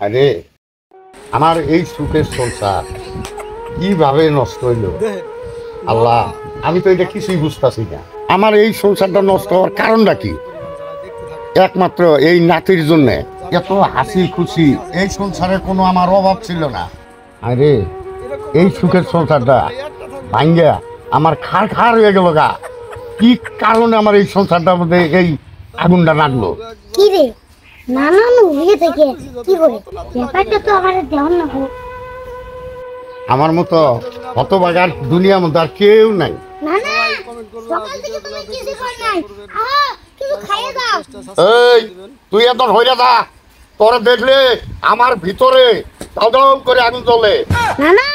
আরে আমার এই সুখের সংসার কিভাবে নষ্ট হইলো আল্লাহ, আমি তো এটা কিছুই বুঝতেছি না। আমার এই সংসারটা নষ্ট হওয়ার কারণটা কি? একমাত্র এই নাতির জন্য। এত হাসি খুশি এই সংসারে কোনো আমার অভাব ছিল না। আরে এই সুখের সংসারটা ভাঙ্গা আমার খাড় খাড় হয়ে গেল গা। কি কারণে আমার এই সংসারটার মধ্যে এই আগুনটা লাগলো? কি রে নানানু বিয়ে থেকে কি করে ব্যাপারটা তো আমার দেওয়ার না হোক। আমার মতো হতভাগার দুনিয়ার মধ্যে আর কেউ নাই। না না সকাল থেকে তুমি কিছু খাও নাই, কিছু খাইয়ে দাও। এই তুই এত হইরা দা, তোরে দেখলে আমার ভিতরে দাও দাও করে আগুন জ্বলে। না না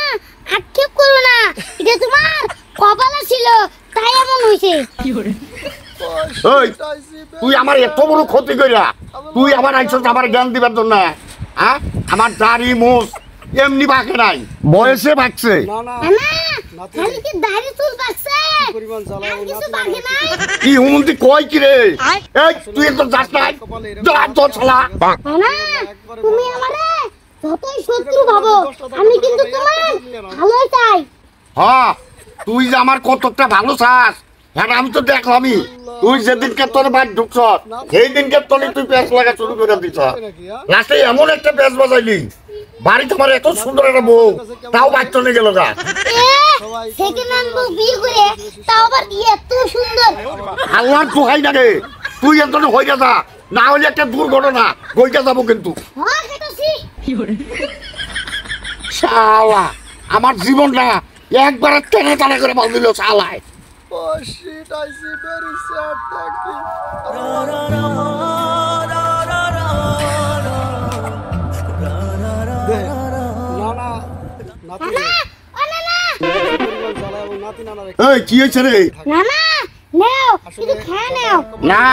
আক্ষেপ করো না, এটা তোমার কপালে ছিল তাই এমন হইছে। এই তুই আমার এত বড় ক্ষতি কইরা তুই আমার আইছস আমার জ্ঞান দিবার জন্য? হ্যাঁ, আমার দাড়ি মুছ এমনি বাঁকে নাই, বয়সে বাঁকছে। না না খালি কি দাড়ি চুল পাকছে, আর কিছু বাকি নাই। কি হুমন্তি কই কি রে? এই তুই তো যাস নাই, যা তো শালা। না না তুমি আমারে যতই শত্রু ভাবো আমি কিন্তু তোমার ভালোই চাই। হ্যাঁ, তুই যে আমার কতটা ভালো চাস হ্যাঁ আমি তো দেখলামই। তুই যেদিনকে তোর বাড়ি ঢুকছ সেই দিনকে তোর তুই প্যাঁচ লাগা শুরু করে দিছ। লাস্টে এমন একটা প্যাঁচ বাজাইলি, বাড়ি তোমার এত সুন্দর একটা বউ তাও বাচ্চা নিয়ে গেল গা। সেকেন্ড হ্যান্ড বউ বিয়ে করে তাও আবার দিয়ে এত সুন্দর। আল্লাহ তোহাই না রে, তুই এত হইয়া যা, না হলে একটা দুর্ঘটনা গইটা যাবো কিন্তু। হ্যাঁ কেটেছি শালা আমার জীবনটা একবারে টেনে টানে করে বল দিল শালায়। Oh shit, I see very sad talking. এই কি হয়েছে রে? না না নাও কিছু খেয়ে নাও। না,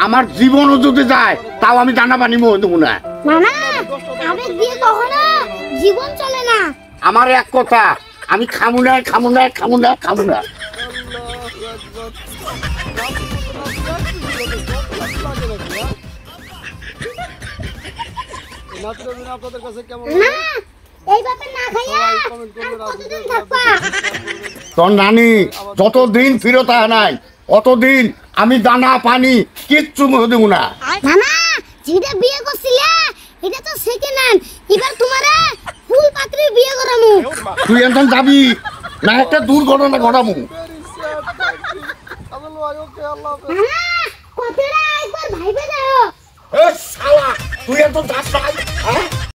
আমার জীবনও যদি যায় তাও আমি দানা পানি মুখ দেবো না। না না আবেগ দিয়ে কখনো জীবন চলে না। আমার এক কথা, আমি খামু না খামু না খামু না খামু না। আপনাদের কাছে কেমন? না এই ব্যাপার না খাইয়া আর কতদিন থাকবা? তোর নানি যতদিন ফিরত আয় নাই অতদিন আমি দানা পানি কিচ্ছু মুখ দেবো না। না না যেটা বিয়ে করছিলে এটা তো সেকেন্ড হ্যান্ড, এবার তোমারে ফুল পাত্রে বিয়ে করামু। তুই এখন যাবি না একটা দুর্ঘটনা ঘটামু। না না কথাটা একবার ভাইবে যাও। এ শালা তুই এখন যাস না।